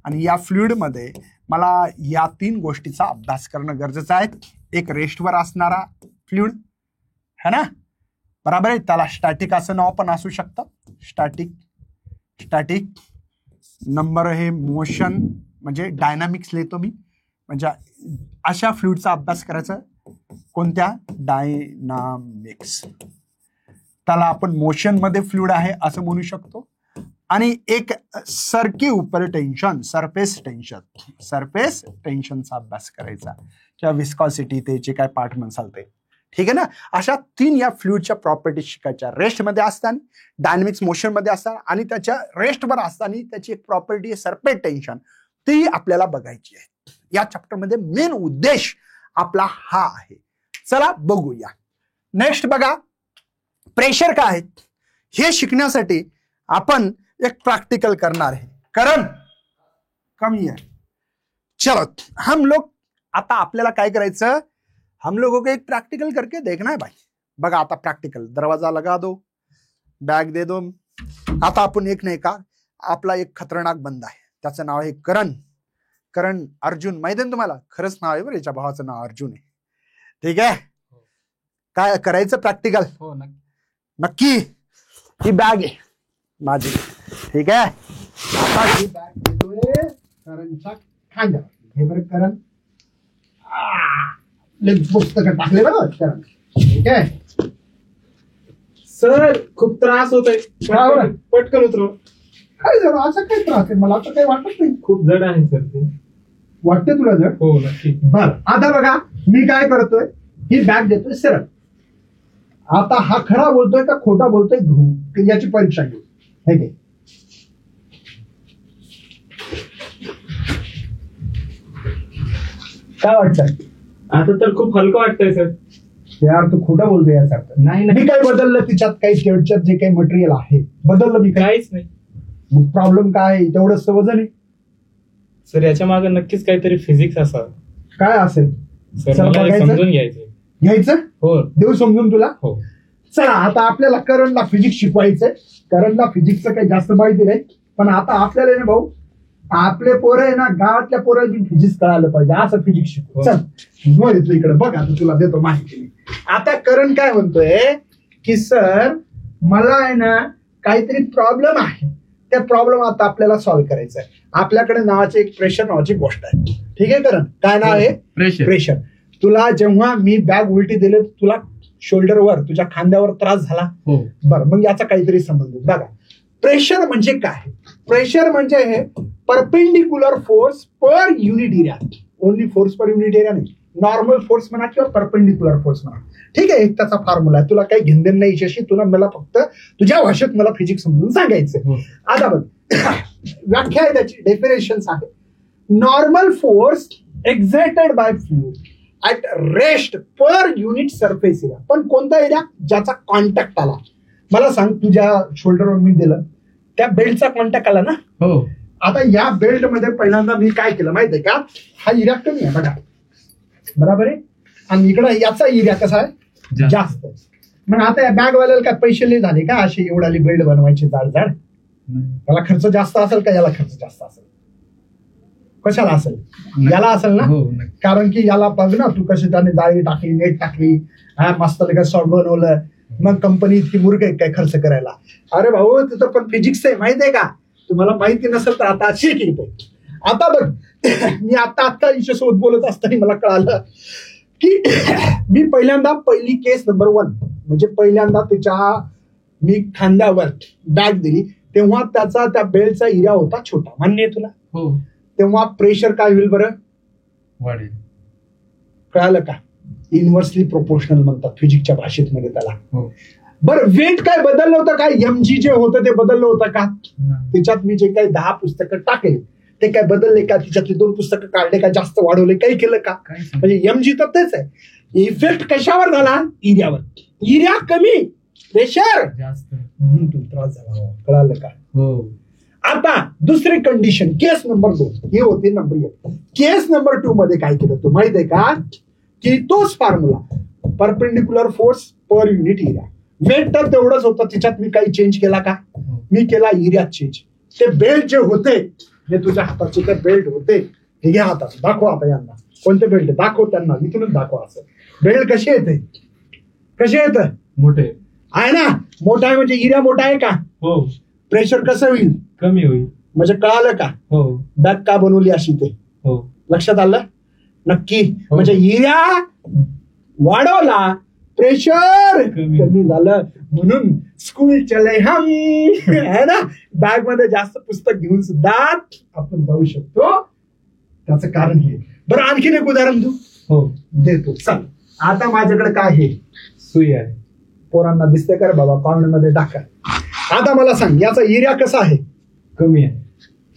आणि या फ्लुइडमध्ये मला या 3 गोष्टीचा अभ्यास करणं गरजेचं आहे. एक रेस्टवर असणारा फ्लुइड है ना, बरोबर आहे. त्याला स्टॅटिक असं नाव पण असू शकतं. स्टॅटिक नंबर हे मोशन म्हणजे डायनामिक्स लिहितो मी. म्हणजे अशा फ्लुइडचा अभ्यास करायचा. कोणत्या डायनामिक्स. त्याला आपण मोशन मध्ये फ्लुइड आहे असं म्हणू शकतो. आणि एक सरकी टेन्शन सरफेस टेन्शनचा अभ्यास करायचा किंवा विस्कॉसिटी त्याचे काय पार्ट म्हणसाल ते. ठीक आहे ना. अशा 3 या फ्लुइडच्या प्रॉपर्टी शिकायच्या. रेस्टमध्ये असताना, डायनामिक्स मोशन मध्ये असताना आणि त्याच्या रेस्टवर असताना त्याची एक प्रॉपर्टी आहे सरफेस टेन्शन. ती आपल्याला बघायची आहे. या चॅप्टरमध्ये मेन उद्देश आपला हा आहे. चला बघूया. नेक्स्ट बघा, प्रेशर काय आहे हे शिकण्यासाठी आपण एक प्रैक्टिकल करणार है. करण कमी है. चलो हम लोग आता आपल्याला काय करायचं, हम लोगों को एक प्रैक्टिकल करके देखना है भाई. बघा आता प्रैक्टिकल, दरवाजा लगा दो, बॅग दे दो. आता आपण एक नाही का, आपला एक खतरनाक बंदा आहे, त्याचं नाव आहे करण. करण अर्जुन, माहिती आहे तुम्हाला, खरंच नाव आहे बरं, याच्या भावाचं नाव अर्जुन आहे. ठीक आहे, काय करायचं प्रॅक्टिकल? हो नक्की. ही बॅग आहे माझी. ठीक आहे, आता ही बॅग देतोय करणच्या खांद्यावर. हे बरं करण, पुस्तक टाकले बरं करण. ठीक आहे सर, खूप त्रास होतोय, पटकन उतरव. काय झालं, असं काय त्रास आहे? मला तर काही वाटत नाही. खूप जड आहे सर ते. वाटते तुला जड? हो नक्की. बर, आता बघा मी काय करतोय, ही बॅग देतोय सरळ. आता हा खरा बोलतोय का खोटा बोलतोय घेऊ, याची परीक्षा घेऊ. हे घे. काय वाटतंय? आता तर खूप हलकं वाटतंय सर. यार तू खोटा बोलतोय याचा अर्थ. नाही मी काय बदललं तिच्यात, काही शेवटच्यात जे काही मटेरियल आहे बदललं मी? काहीच नाही. मग प्रॉब्लेम काय आहे? तेवढंच वजन आहे सर. याच्या मागे नक्कीच काहीतरी फिजिक्स असावं. काय असेल सर, मला हे समजून घ्यायचं. हो, देऊ समजून तुला. हो. चला आता आपल्याला करणला फिजिक्स शिकवायचंय. करणला फिजिक्सचं काही जास्त माहिती नाही, पण आता आपल्याला ना भाऊ, आपले पोरं आहे ना, गावातल्या पोरांची फिजिक्स कळायला पाहिजे, असं फिजिक्स शिकू. चल येतो इकडे बघ, आता तुला देतो माहिती. आता करण काय म्हणतोय की सर मला आहे ना काहीतरी प्रॉब्लेम आहे, त्या प्रॉब्लेम आता आपल्याला सॉल्व्ह करायचा आहे. आपल्याकडे नावाचे एक प्रेशर नावाची गोष्ट आहे. ठीक आहे करण, काय नाव आहे? प्रेशर. तुला जेव्हा मी बॅग उलटी दिली, तुला शोल्डरवर, तुझ्या खांद्यावर त्रास झाला. बरं, मग याचा काहीतरी संबंध बघा. प्रेशर म्हणजे काय? प्रेशर म्हणजे हे perpendicular force per unit area. Only force per unit area नाही, नॉर्मल फोर्स म्हणा किंवा परपेंडिक्युलर फोर्स म्हणा. ठीक आहे, एक त्याचा फॉर्म्युला आहे. तुला काही घेणदेण नाही याच्याशी, तुला मला फक्त तुझ्या भाषेत मला फिजिक्स समजून सांगायचं. आता बघ, व्याख्या आहे त्याची, डेफिनेशन्स आहे. Normal force exerted by fluid at rest per unit surface area. पण कोणता एरिया? ज्याचा कॉन्टॅक्ट आला. मला सांग, तुझ्या शोल्डरवर मी दिलं, त्या बेल्टचा कॉन्टॅक्ट आला ना. हो. आता या बेल्ट मध्ये पहिल्यांदा मी काय केलं माहितीये का, हा एरिया कमी आहे बघा, बरोबर आहे, आणि इकडं याचा एरिया कसा आहे? जास्त आहे. मग आता या बॅगवाल्याला काय पैसे लय झाले का असे एवढाली बेल्ट बनवायचे जाड जाड? याला खर्च जास्त असेल का याला खर्च जास्त असेल? कशाला असेल? याला असेल ना. कारण की याला बघ ना, तू कशी त्याने जाळी टाकली, नेट टाकली, मस्त सॉल्ट बनवलं, मग कंपनी इतकी मूर्ख आहे काय खर्च करायला? अरे भाऊ, तिथं पण फिजिक्स आहे, माहिती आहे का? तुम्हाला माहिती नसेल तर आता शिक येते. आता बघ, मी आता हिच्यासोबत बोलत असताना मला कळालं की मी पहिल्यांदा पहिली केस नंबर 1 म्हणजे पहिल्यांदा त्याच्या मी खांद्यावर बॅग दिली, तेव्हा त्याचा त्या बेल्टचा एरिया होता छोटा. मान्य आहे तुला? हो. तेव्हा प्रेशर काय होईल बरं? वाढेल. कळालं का? इन्व्हर्सली प्रोपोर्शनल म्हणतात फिजिक्सच्या भाषेत मध्ये त्याला. बरं, वेट काय बदललं होतं का? एमजी जे होतं ते बदललं होतं का? त्याच्यात मी जे काही 10 पुस्तकं टाकले ते काय बदलले का? तिच्यातली 2 पुस्तकं काढले का? जास्त वाढवले? काही केलं का? म्हणजे एमजी तर तेच आहे. इफेक्ट कशावर झाला? एरियावर. एरिया कमी, प्रेशर जास्त, म्हणून तुला त्रास झाला. कळालं का? हो. आता दुसरी कंडिशन, केस नंबर 2 हे होते नंबर 1. केस नंबर 2 मध्ये काय केलं तू माहित आहे का? की तोच formula, perpendicular force per unit area. Weight तर तेवढंच होतं, त्याच्यात मी काही चेंज केला का? मी केला एरिया चेंज. ते बेल्ट जे होते, हे तुझ्या हाताचे ते बेल्ट होते, हे घ्या हातात, दाखवा आता यांना कोणते बेल्ट दाखव, त्यांना इथूनच दाखवा. असं बेल्ट कसे येते? कसे येत? मोठे आहे ना. मोठा आहे म्हणजे एरिया मोठा आहे का? हो. प्रेशर कसं होईल? कमी होईल. म्हणजे कळालं का? हो. बॅग का बनवली अशी ते? हो. लक्षात आलं? नक्की. म्हणजे एरिया वाढवला, प्रेशर कमी झालं, म्हणून स्कूल चले हम है ना. बॅग मध्ये जास्त पुस्तक घेऊन सुद्धा आपण जाऊ शकतो. त्याचं कारण हे. बरं, आणखीन एक उदाहरण देऊ? हो, देतो. चल, आता माझ्याकडे काय आहे? सुई आहे. पोरांना दिसते का रे बाबा? कॉर्नर मध्ये टाका. आता मला सांग, याचा एरिया कसा आहे? कमी आहे.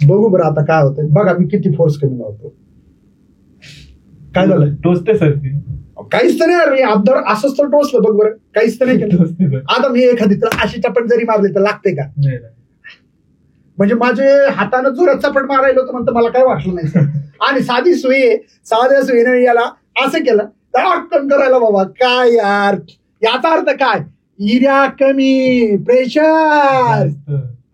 बघू बरं आता काय होतं. बघा मी किती फोर्स कमी लावतो. काय झालं? टोचते सर ते. काहीच तर नाही यार, मी अब्दर असंच तर टोचलं बघ बरं, काहीच तर नाही केलं. आता मी एखादी तर अशी चपट जरी मारली तर लागते का? म्हणजे माझे हातानं जोरात चपट मारायला होतं म्हणतं मला काय वाटलं नाही सर. आणि साधी सुई आहे, साध्या सुईने याला असं केलं तर अटकन करायला बाबा काय यार. याचा अर्थ काय? इऱ्या कमी, प्रेशर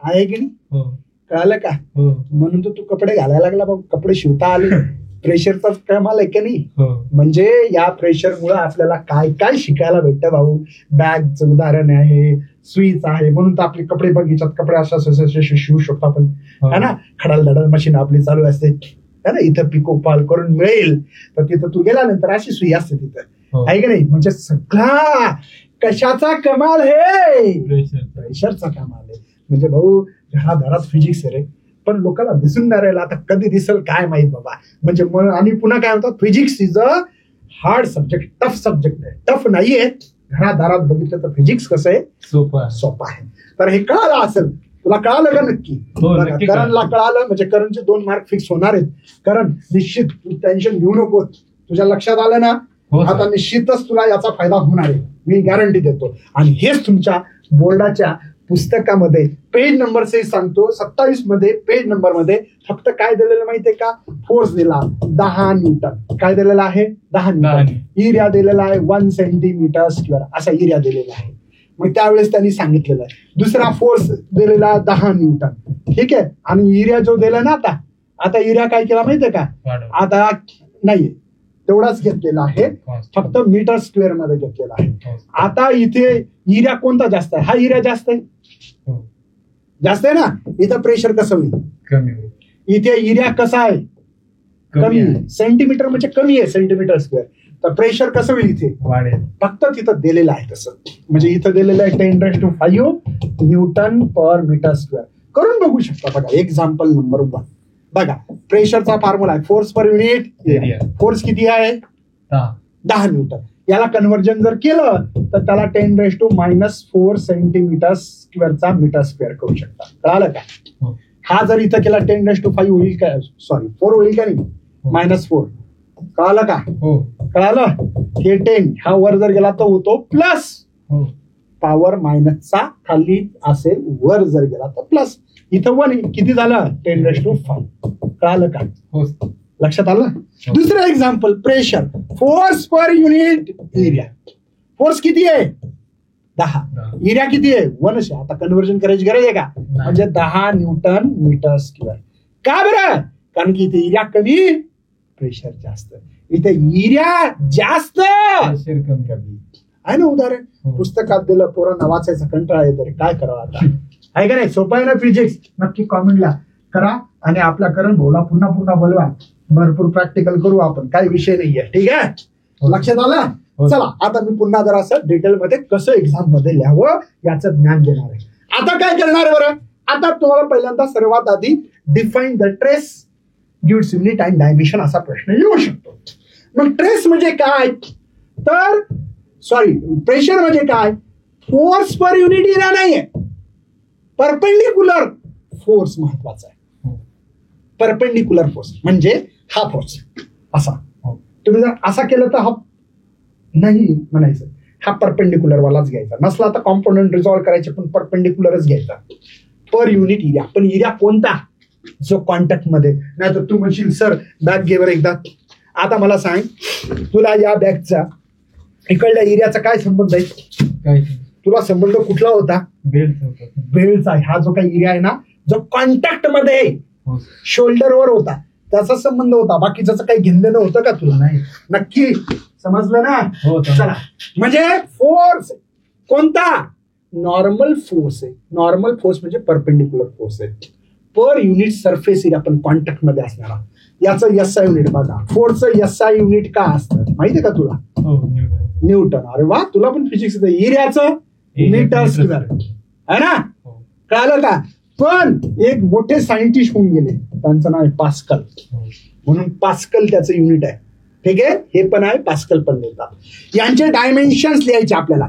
आहे की नाही? कळालं का? म्हणून तर तू कपडे घालायला लागला बाबा, कपडे शिवता आले. प्रेशरचा कमाल आहे की नाही? म्हणजे या प्रेशरमुळे आपल्याला काय काय शिकायला भेटतं भाऊ. बॅगचं उदाहरण आहे, सुईच आहे, म्हणून तर आपले कपडे बघितल्यात, कपडे असं शिवू शकतो आपण है ना. खडाल धडाल मशीन आपली चालू असते है ना. इथं पिको फॉल करून मिळेल तर तिथं तू गेल्यानंतर अशी सुई असते तिथं, आहे की नाही. म्हणजे सगळा कशाचा कमाल आहे? प्रेशरचा कमाल आहे. म्हणजे भाऊ घरात फिजिक्स आहे रे, पण लोकांना दिसून नाही राहिला. आता कधी दिसेल काय माहित बाबा. म्हणजे आणि पुन्हा काय होतं, physics is a hard subject, tough subject आहे. टफ नाहीये. घरादारात बघितलं तर फिजिक्स कसं आहे? सोपं आहे. तर हे कळालं असेल, तुला कळालं का नक्की? करणला कळालं म्हणजे करणचे 2 मार्क फिक्स होणार आहेत. कारण निश्चित तू टेन्शन घेऊ नको, तुझ्या लक्षात आलं ना. आता निश्चितच तुला याचा फायदा होणार आहे, मी गॅरंटी देतो. आणि हेच तुमच्या बोर्डाच्या पुस्तकामध्ये पेज नंबर से सांगतो, 27 मध्ये पेज नंबर मध्ये फक्त काय दिलेलं माहितीये का? फोर्स दिला 10 न्यूटन. काय दिलेला आहे? 10 न्यूटन. एरिया दिलेला आहे 1 सेंटीमीटर स्क्वेअर, असा एरिया दिलेला आहे. मग त्यावेळेस त्यांनी सांगितलेलं आहे. दुसरा फोर्स दिलेला 10 न्यूटन, ठीक आहे. आणि एरिया जो दिला ना, आता एरिया काय केला माहितीये का? आता नाही तेवढाच घेतलेला आहे, फक्त मीटर स्क्वेअर मध्ये घेतलेला आहे. आता इथे एरिया कोणता जास्त आहे? हा एरिया जास्त आहे, जास्त आहे ना. इथं प्रेशर कसं होईल? कमी. इथे एरिया कसा आहे? कमी आहे. सेंटीमीटर म्हणजे कमी आहे, सेंटीमीटर स्क्वेअर. तर प्रेशर कसं होईल? इथे वाढेल. फक्त तिथं दिलेलं आहे तसं. म्हणजे इथं दिलेलं आहे 10⁵ न्यूटन पर मीटर स्क्वेअर. करून बघू शकता बघा. एक्झाम्पल नंबर 1 बघा. प्रेशरचा फॉर्म्युला आहे force per unit area. Force किती आहे? 10 न्यूटन. याला कन्व्हर्जन जर केलं तर त्याला 10⁻⁻⁴ सेंटीमीटर स्क्वेअरचा मीटर स्क्वेअर करू शकता. कळालं का? हा जर इथं केला 10⁵ होईल का? सॉरी 4 होईल का नाही? -4. कळालं का? कळालं? हे 10 हा वर जर गेला तर होतो प्लस. पॉवर मायनसचा खाली असेल, वर जर गेला तर प्लस. इथं 1 किती झालं? 10⁵. कळालं का? लक्षात आलं? दुसरं example, pressure, force per unit area. Force किती आहे? 10. एरिया किती आहे? 1. आता कन्व्हर्जन करायची गरज आहे का? म्हणजे 10 न्यूटन मीटर स्क्वेअर. का बरं? कारण की इथे एरिया कमी, प्रेशर जास्त. इथे एरिया जास्त, प्रेशर कमी आहे ना. उदाहरण पुस्तकात दिलं, पोरांना वाचायचा कंटाळा येतो, काय करावं आता? आहे का नाही? सोपं आहे ना फिजिक्स? नक्की कॉमेंटला करा. आणि आपल्या करण भाऊला पुन्हा बोलवा, भरपूर प्रॅक्टिकल करू आपण, काही विषय नाहीये. ठीक आहे? लक्षात आलं? चला आता मी पुन्हा जरा असं डिटेलमध्ये कसं एक्झाम मध्ये लिहावं याचं ज्ञान देणार आहे. आता काय करणार आहे बरं? आता तुम्हाला पहिल्यांदा सर्वात आधी define the trace, gives unit and dimension असा प्रश्न येऊ शकतो. मग ट्रेस म्हणजे काय? तर प्रेशर म्हणजे काय? फोर्स पर युनिट एरिया नाहीये, परपेंडिक्युलर फोर्स महत्वाचा आहे. परपेंडिक्युलर फोर्स म्हणजे हा फोर्स असा. तुम्ही जर असा केलं तर हा नाही म्हणायचं, हा परपेंडिक्युलर वालाच घ्यायचा. नसला तर कॉम्पोनंट रिझॉल्व्ह करायचे, पण परपेंडिक्युलरच घ्यायचा. पर युनिट एरिया. पण एरिया कोणता? जो कॉन्टॅक्ट मध्ये. नाही तर तू म्हणशील सर बॅग घे बरं एकदा. आता मला सांग, तुला या बॅगचा इकडल्या एरियाचा काय संबंध आहे? तुला संबंध कुठला होता? बेल्टचा. हा जो काही एरिया आहे ना, जो कॉन्टॅक्ट मध्ये शोल्डरवर होता, त्याचा संबंध होता. बाकीचं काही घेणं होतं का तुला? नाही. नक्की समजलं ना? चला, म्हणजे फोर्स कोणता? नॉर्मल फोर्स आहे. नॉर्मल फोर्स म्हणजे परपेंडिक्युलर फोर्स आहे. पर युनिट सरफेस एरिया पण कॉन्टॅक्ट मध्ये असणारा. याचं SI युनिट बघा. फोर्सचं SI युनिट का असतं माहितीये का तुला? न्यूटन. अरे वा, तुला पण फिजिक्स येतं. एरियाचं मीटर स्क्वेअर आहे ना. कळालं का? पण एक मोठे सायंटिस्ट होऊन गेले, त्यांचं नाव आहे पास्कल. म्हणून पास्कल त्याचं युनिट आहे. ठीक आहे? हे पण आहे, पास्कल पण लिहितात. यांचे डायमेन्शन्स लिहायचे आपल्याला.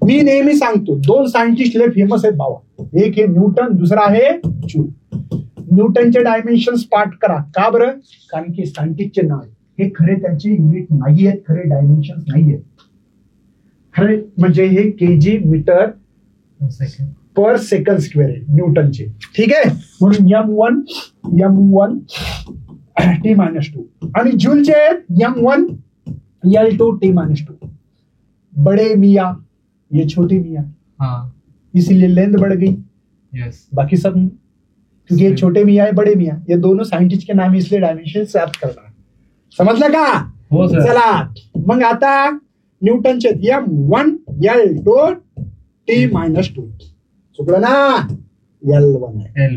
मी नेहमी सांगतो 2 सायंटिस्ट लय फेमस आहेत भावा. एक हे न्यूटन, दुसरा आहे जूल. न्यूटनचे डायमेन्शन्स पाठ करा. का बरं? कारण की सायंटिस्टचे नाव आहे. हे खरे त्यांचे युनिट नाही आहेत, खरे डायमेन्शन नाही आहेत. खरे म्हणजे हे केजी मीटर पर सेकंड स्क्वेअर आहे न्यूटनचे. ठीक आहे, म्हणून M1 T-2 आणि जूलचे M1 L2 T-2. बड़े मियाँ ये छोटी मियाँ, इसीलिए लेंथ बढ़ गई. बाकी सब क्योंकि ये छोटे मियाँ है बड़े मियाँ, ये दोनों साइंटिस्ट के नाम इसलिए डायमेंशन प्राप्त करणार. समजलं का? हो सर. चला मग आता न्यूटनचे M1 L2 T-2. चुकलं ना, L1 आहे.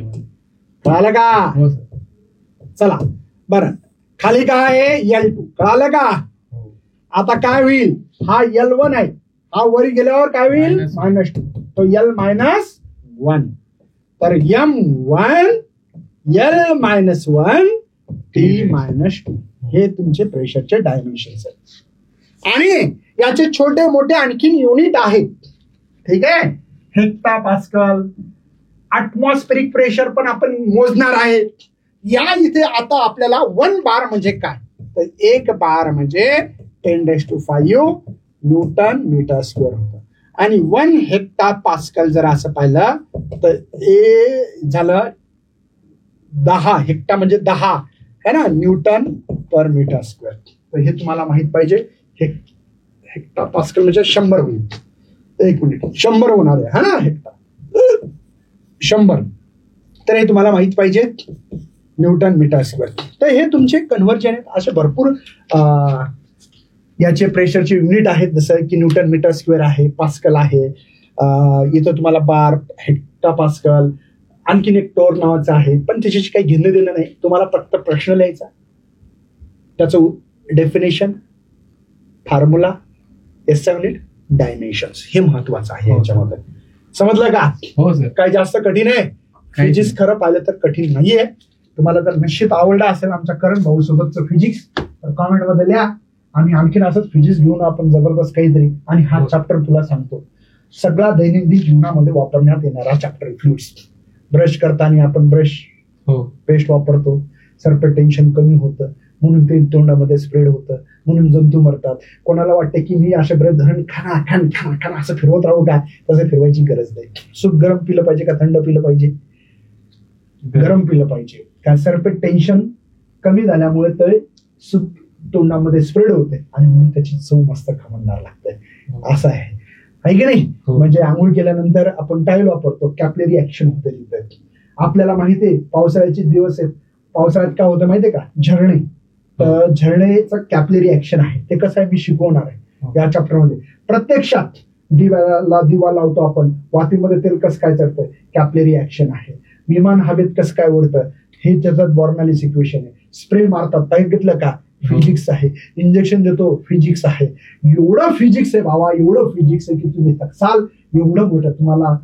कळालं का? हो सर. चला बरं, खाली काय आहे L2, कळालं का? आता काय होईल, हा L1 आहे, हा वरी गेल्यावर काय होईल -2, तो L -1. तर M1 L-1 T-2 हे तुमचे प्रेशरचे डायमेन्शन्स आहेत. आणि याचे छोटे मोठे आणखीन युनिट आहेत. ठीक आहे, हेक्टा पास्कल, ऍटमॉस्फेरिक प्रेशर पण आपण मोजणार आहे. या इथे आता आपल्याला 1 बार म्हणजे काय, तर 1 बार म्हणजे 10⁵ न्यूटन मीटर स्क्वेअर होतं. आणि 1 हेक्टा पास्कल जर असं पाहिलं तर झालं 10 हेक्टा म्हणजे 10 है ना, न्यूटन पर मीटर स्क्वेअर. तर हे तुम्हाला माहित पाहिजे. हेक्टा पास्कल म्हणजे 100 होईल. 1 मिनिट, 100 होणार आहे हा ना, हेक्टा 100. तर हे तुम्हाला माहित पाहिजे, न्यूटन मीटर स्क्वेअर. तर हे तुमचे कन्व्हर्जन आहेत. असे भरपूर याचे प्रेशरचे युनिट आहेत, जसं की न्यूटन मीटर स्क्वेअर आहे, पास्कल आहे, इथं तुम्हाला बार, हेक्टा पास्कल, आणखीन एक टोर नावाचं आहे, पण त्याच्याशी काही घेणं देणं नाही. तुम्हाला फक्त प्रश्न लिहायचा, त्याचं definition, formula, SI unit, dimensions, हे महत्वाचं आहे याच्यामध्ये. समजलं का? हो सर. काय जास्त कठीण आहे? फिजिक्स खरं पाहिलं तर कठीण नाहीये. तुम्हाला जर निश्चित आवडला असेल आमच्या करण भाऊ सोबतचं फिजिक्स, तर कॉमेंट मध्ये लिहा. आणि आणखीन असंच फिजिक्स घेऊन आपण जबरदस्त काहीतरी. आणि हा चॅप्टर तुला सांगतो, सगळा दैनंदिन जीवनामध्ये वापरण्यात येणारा चॅप्टर. फ्लुइड्स, ब्रश करताना आपण ब्रश पेस्ट वापरतो, सर्पेंटेशन कमी होतं म्हणून ते तोंडामध्ये स्प्रेड होतं, म्हणून जंतू मरतात. कोणाला वाटतं की मी अशा ब्रश धरण खाना खान खाना खाना असं फिरवत राहू का, तसं फिरवायची गरज नाही. सूप गरम पिलं पाहिजे का थंड पिलं पाहिजे? गरम पिलं पाहिजे. कारण सर्पेंटेशन कमी झाल्यामुळे ते सूप तोंडामध्ये स्प्रेड होते आणि म्हणून त्याची चव मस्त खमंगार लागते. असं आहे की नाही? म्हणजे आंघोळ केल्यानंतर आपण टाईल वापरतो, कॅपलरी ऍक्शन होते तिथे. आपल्याला माहिती आहे पावसाळ्याचे दिवस आहेत, पावसाळ्यात काय होतं माहितीये का, झरणे. तर झरण्याचं कॅपलरी ऍक्शन आहे. ते कसं आहे मी शिकवणार आहे या चॅप्टरमध्ये. प्रत्यक्षात दिवा लावतो आपण, वातीमध्ये तेल कसं काय चढतंय, कॅपलरी ऍक्शन आहे. विमान हवेत कसं काय उडतं, हे त्याच्यात बॉर्नॅलिस इक्वेशन आहे. स्प्रे मारतात, पाईप घेतलं का, फिजिक्स आहे. इंजेक्शन देतो, फिजिक्स आहे. एवढं फिजिक्स आहे भावा, एवढं फिजिक्स आहे की तुम्ही थकसाल. एवढं मोठं तुम्हाला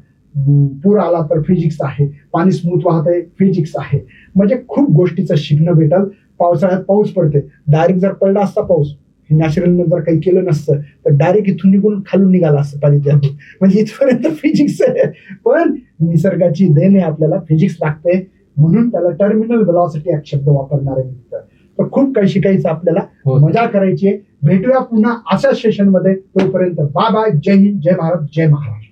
पूर आला तर फिजिक्स आहे, पाणी स्मूथ वाहत आहे, फिजिक्स आहे. म्हणजे खूप गोष्टीचं शिकणं भेटल. पावसाळ्यात पाऊस पडते, डायरेक्ट जर पडला असता पाऊस, नॅचरलनं जर काही केलं नसतं तर डायरेक्ट इथून निघून खालून निघाला असतं पाणी त्यातून. म्हणजे इथपर्यंत फिजिक्स आहे. पण निसर्गाची देण आहे, आपल्याला फिजिक्स लागते म्हणून त्याला टर्मिनल व्हेलॉसिटी हा शब्द वापरणार आहे. तर खूप काही शिकायचं आपल्याला, मजा करायची. भेटूया पुन्हा अशाच सेशन मध्ये. तोपर्यंत बाय बाय. जय हिंद, जय भारत, जय महाराष्ट्र.